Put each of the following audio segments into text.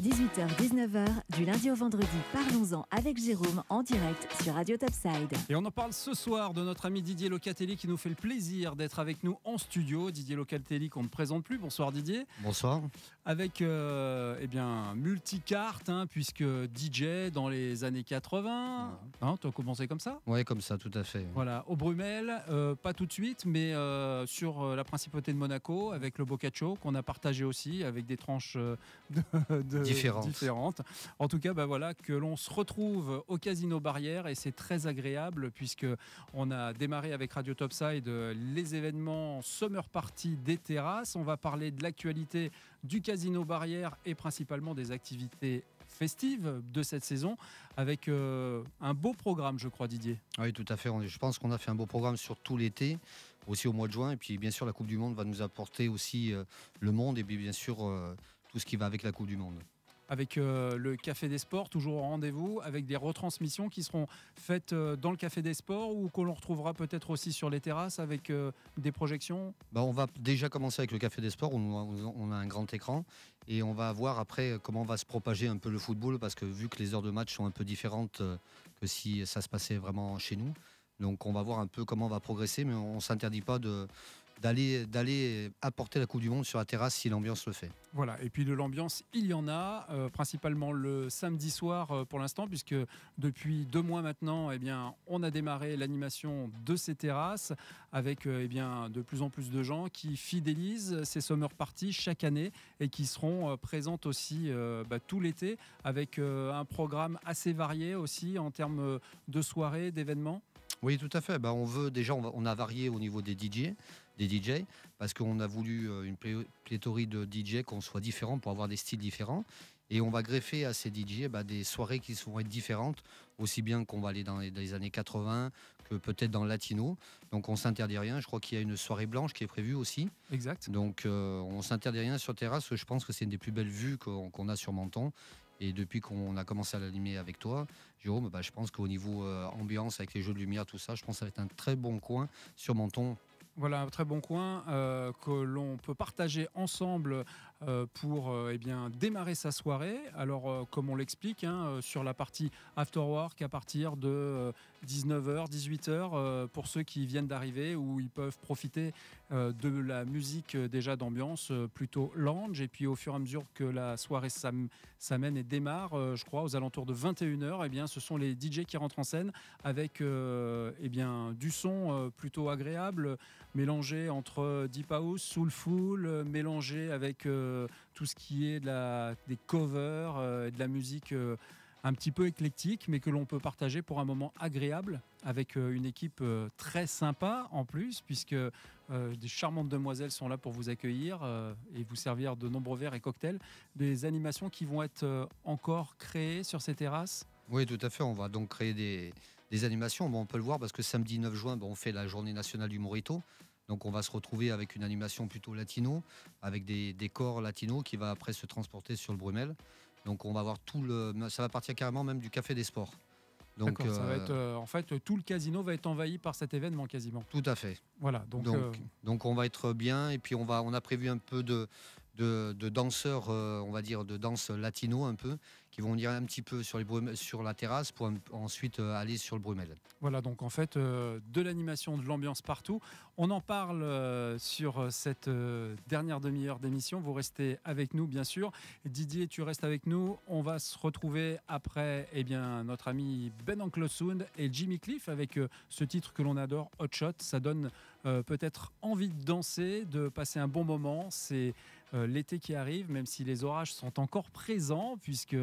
18h-19h, du lundi au vendredi, parlons-en avec Jérôme en direct sur Radio Topside. Et on en parle ce soir de notre ami Didier Locatelli qui nous fait le plaisir d'être avec nous en studio. Didier Locatelli qu'on ne présente plus. Bonsoir Didier. Bonsoir. Avec multicarte, puisque DJ dans les années 80. Tu as commencé comme ça ? Oui, comme ça, tout à fait. Voilà, au Brumel, pas tout de suite, mais sur la principauté de Monaco, avec le Boccaccio, qu'on a partagé aussi, avec des tranches différentes. En tout cas, voilà, que l'on se retrouve au Casino Barrière, et c'est très agréable, puisque on a démarré avec Radio Topside les événements Summer Party des terrasses. On va parler de l'actualité du Casino Barrière et principalement des activités festives de cette saison, avec un beau programme, je crois, Didier. Oui, tout à fait. Je pense qu'on a fait un beau programme sur tout l'été, aussi au mois de juin. Et puis, bien sûr, la Coupe du Monde va nous apporter aussi le monde et puis, bien sûr, tout ce qui va avec la Coupe du Monde. Avec le Café des Sports, toujours au rendez-vous, avec des retransmissions qui seront faites dans le Café des Sports ou que l'on retrouvera peut-être aussi sur les terrasses avec des projections. On va déjà commencer avec le Café des Sports où on a un grand écran et on va voir après comment va se propager un peu le football, parce que vu que les heures de match sont un peu différentes que si ça se passait vraiment chez nous. Donc on va voir un peu comment on va progresser, mais on ne s'interdit pas d'aller apporter la Coupe du Monde sur la terrasse si l'ambiance le fait. Voilà, et puis de l'ambiance, il y en a, principalement le samedi soir pour l'instant, puisque depuis 2 mois maintenant, on a démarré l'animation de ces terrasses avec de plus en plus de gens qui fidélisent ces summer parties chaque année et qui seront présentes aussi tout l'été avec un programme assez varié aussi en termes de soirées, d'événements. Oui, tout à fait. On a varié au niveau des DJ, parce qu'on a voulu une pléthorie de DJ qu'on soit différents pour avoir des styles différents. Et on va greffer à ces DJ des soirées qui vont être différentes, aussi bien qu'on va aller dans les années 80 que peut-être dans le latino. Donc on ne s'interdit rien. Je crois qu'il y a une soirée blanche qui est prévue aussi. Exact. Donc on ne s'interdit rien sur terrasse. Je pense que c'est une des plus belles vues qu'on a sur Menton. Et depuis qu'on a commencé à l'animer avec toi, Jérôme, je pense qu'au niveau ambiance, avec les jeux de lumière, tout ça, je pense que ça va être un très bon coin sur Menton. Voilà, un très bon coin que l'on peut partager ensemble pour démarrer sa soirée. Alors, comme on l'explique, sur la partie afterwork à partir de 19h, 18h, pour ceux qui viennent d'arriver, où ils peuvent profiter de la musique déjà d'ambiance plutôt lounge. Et puis, au fur et à mesure que la soirée s'amène et démarre, je crois, aux alentours de 21h, ce sont les DJ qui rentrent en scène avec du son plutôt agréable, mélangé entre deep house, soulful, mélangé avec tout ce qui est des covers, de la musique un petit peu éclectique, mais que l'on peut partager pour un moment agréable avec une équipe très sympa en plus, puisque des charmantes demoiselles sont là pour vous accueillir et vous servir de nombreux verres et cocktails. Des animations qui vont être encore créées sur ces terrasses. Oui, tout à fait. On va donc créer des animations. On peut le voir parce que samedi 9 juin, on fait la journée nationale du Mojito. Donc on va se retrouver avec une animation plutôt latino, avec des décors latinos qui va après se transporter sur le Brumel. Donc on va voir ça va partir carrément même du Café des Sports. Donc ça va être en fait tout le casino va être envahi par cet événement quasiment. Tout à fait. Voilà. Donc on va être bien, et puis on a prévu un peu de danseurs, on va dire de danse latino un peu, qui vont venir un petit peu sur la terrasse pour ensuite aller sur le Brumel. Voilà, donc en fait de l'animation, de l'ambiance partout. On en parle sur cette dernière demi-heure d'émission. Vous restez avec nous bien sûr. Didier, tu restes avec nous. On va se retrouver après notre ami Ben Anklosound et Jimmy Cliff avec ce titre que l'on adore, Hot Shot. Ça donne peut-être envie de danser, de passer un bon moment. C'est l'été qui arrive, même si les orages sont encore présents, puisque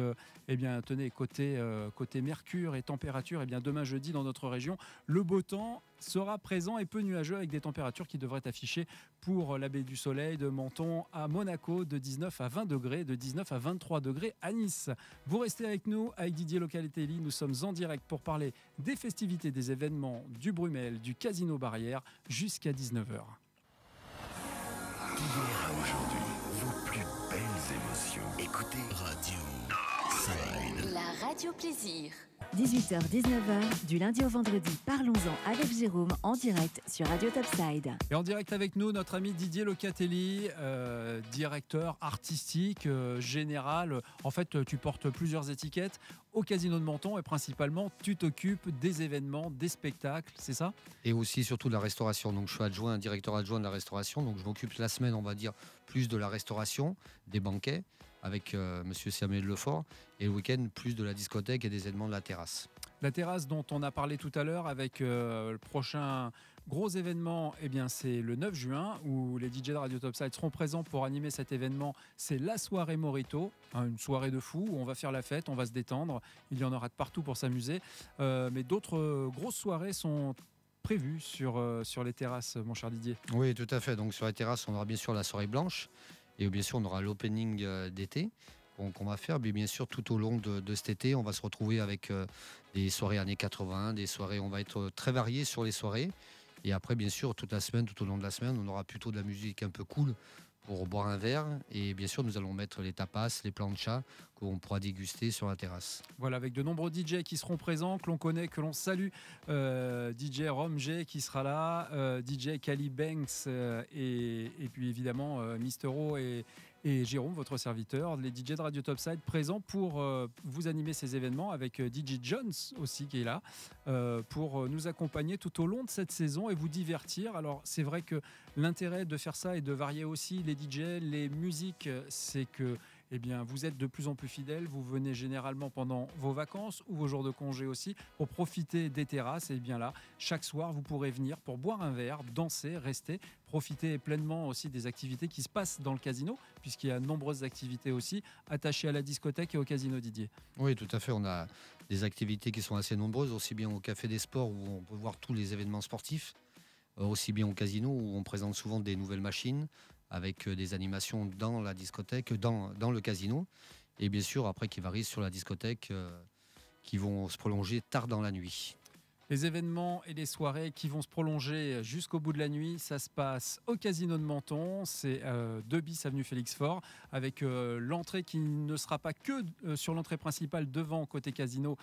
tenez, côté mercure et température, demain jeudi dans notre région, le beau temps sera présent et peu nuageux, avec des températures qui devraient afficher pour la baie du Soleil de Menton à Monaco de 19 à 20 degrés, de 19 à 23 degrés à Nice. Vous restez avec nous, avec Didier Locatelli. Nous sommes en direct pour parler des festivités, des événements du Brumel, du Casino Barrière, jusqu'à 19h. D'hier à aujourd'hui, vos plus belles émotions. Écoutez Radio Topside. La radio plaisir. 18h-19h, du lundi au vendredi, parlons-en avec Jérôme en direct sur Radio Topside. Et en direct avec nous, notre ami Didier Locatelli, directeur artistique, général. En fait, tu portes plusieurs étiquettes au Casino de Menton et principalement, tu t'occupes des événements, des spectacles, c'est ça? Et aussi surtout de la restauration. Donc je suis directeur adjoint de la restauration. Donc je m'occupe la semaine, on va dire, plus de la restauration, des banquets avec Monsieur Samuel Lefort, et le week-end plus de la discothèque et des événements de la terrasse. La terrasse dont on a parlé tout à l'heure avec le prochain gros événement, eh bien, c'est le 9 juin où les DJ de Radio Topside seront présents pour animer cet événement. C'est la soirée Morito, une soirée de fou où on va faire la fête, on va se détendre. Il y en aura de partout pour s'amuser. Mais d'autres grosses soirées sont prévues sur les terrasses, mon cher Didier. Oui, tout à fait. Donc sur les terrasses, on aura bien sûr la soirée blanche. Et bien sûr, on aura l'opening d'été qu'on va faire. Mais bien sûr, tout au long de cet été, on va se retrouver avec des soirées années 80, des soirées, on va être très variés sur les soirées. Et après, bien sûr, toute la semaine, tout au long de la semaine, on aura plutôt de la musique un peu cool pour boire un verre. Et bien sûr, nous allons mettre les tapas, les planchas qu'on pourra déguster sur la terrasse. Voilà, avec de nombreux DJ qui seront présents, que l'on connaît, que l'on salue. DJ Rom G qui sera là, DJ Cali Banks et puis évidemment Mister O et Jérôme, votre serviteur, les DJ de Radio Topside présents pour vous animer ces événements avec DJ Jones aussi qui est là pour nous accompagner tout au long de cette saison et vous divertir. Alors c'est vrai que l'intérêt de faire ça et de varier aussi les DJ, les musiques, c'est que eh bien, vous êtes de plus en plus fidèles. Vous venez généralement pendant vos vacances ou vos jours de congé aussi pour profiter des terrasses. Et bien là, chaque soir, vous pourrez venir pour boire un verre, danser, rester, profiter pleinement aussi des activités qui se passent dans le casino, puisqu'il y a de nombreuses activités aussi attachées à la discothèque et au casino, Didier. Oui, tout à fait. On a des activités qui sont assez nombreuses, aussi bien au Café des Sports où on peut voir tous les événements sportifs, aussi bien au casino où on présente souvent des nouvelles machines, avec des animations dans la discothèque, dans le casino, et bien sûr après qui varient sur la discothèque, qui vont se prolonger tard dans la nuit. Les événements et les soirées qui vont se prolonger jusqu'au bout de la nuit, ça se passe au Casino de Menton, c'est 2 bis avenue Félix Faure, avec l'entrée qui ne sera pas que sur l'entrée principale devant côté casino,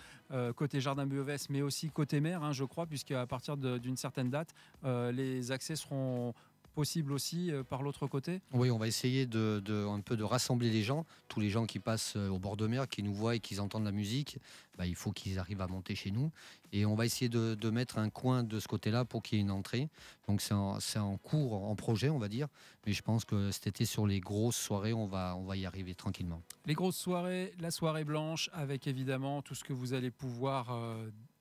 côté Jardin Buevès, mais aussi côté mer, je crois, puisqu'à partir d'une certaine date, les accès seront possible aussi par l'autre côté? Oui, on va essayer un peu de rassembler les gens, tous les gens qui passent au bord de mer, qui nous voient et qui entendent la musique, il faut qu'ils arrivent à monter chez nous. Et on va essayer de mettre un coin de ce côté-là pour qu'il y ait une entrée. Donc c'est en cours, en projet, on va dire. Mais je pense que cet été, sur les grosses soirées, on va y arriver tranquillement. Les grosses soirées, la soirée blanche, avec évidemment tout ce que vous allez pouvoir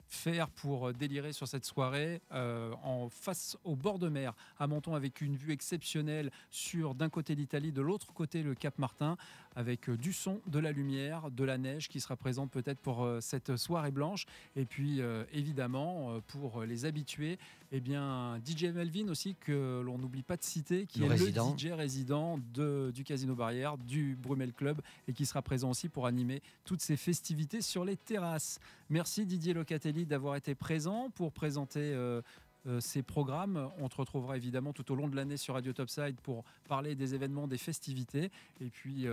faire pour délirer sur cette soirée en face au bord de mer à Menton, avec une vue exceptionnelle sur d'un côté l'Italie, de l'autre côté le Cap Martin, avec du son, de la lumière, de la neige qui sera présente peut-être pour cette soirée blanche. Et puis évidemment pour les habitués, eh bien DJ Melvin aussi, que l'on n'oublie pas de citer, qui est le DJ résident du Casino Barrière, du Brumel Club, et qui sera présent aussi pour animer toutes ces festivités sur les terrasses. Merci Didier Locatelli d'avoir été présent pour présenter ces programmes. On te retrouvera évidemment tout au long de l'année sur Radio Topside pour parler des événements, des festivités, et puis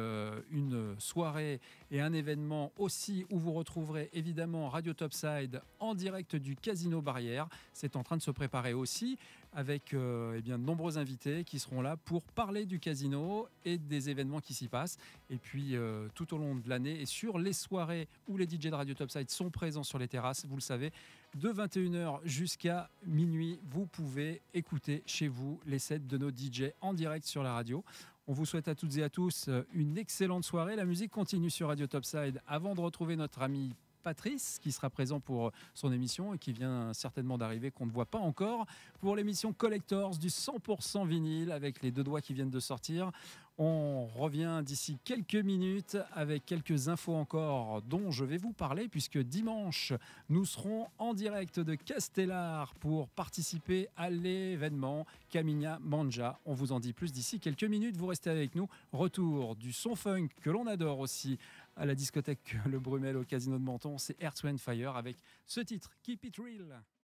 une soirée et un événement aussi où vous retrouverez évidemment Radio Topside en direct du Casino Barrière. C'est en train de se préparer aussi, avec de nombreux invités qui seront là pour parler du casino et des événements qui s'y passent. Et puis tout au long de l'année et sur les soirées où les DJ de Radio Topside sont présents sur les terrasses, vous le savez, de 21h jusqu'à minuit, vous pouvez écouter chez vous les sets de nos DJ en direct sur la radio. On vous souhaite à toutes et à tous une excellente soirée. La musique continue sur Radio Topside avant de retrouver notre ami Patrice qui sera présent pour son émission et qui vient certainement d'arriver, qu'on ne voit pas encore, pour l'émission Collectors du 100% vinyle avec les 2 doigts qui viennent de sortir. On revient d'ici quelques minutes avec quelques infos encore dont je vais vous parler, puisque dimanche nous serons en direct de Castellar pour participer à l'événement Camina Manja. On vous en dit plus d'ici quelques minutes, vous restez avec nous. Retour du son funk que l'on adore aussi à la discothèque Le Brumel au Casino de Menton, c'est Earth, Wind & Fire avec ce titre Keep It Real.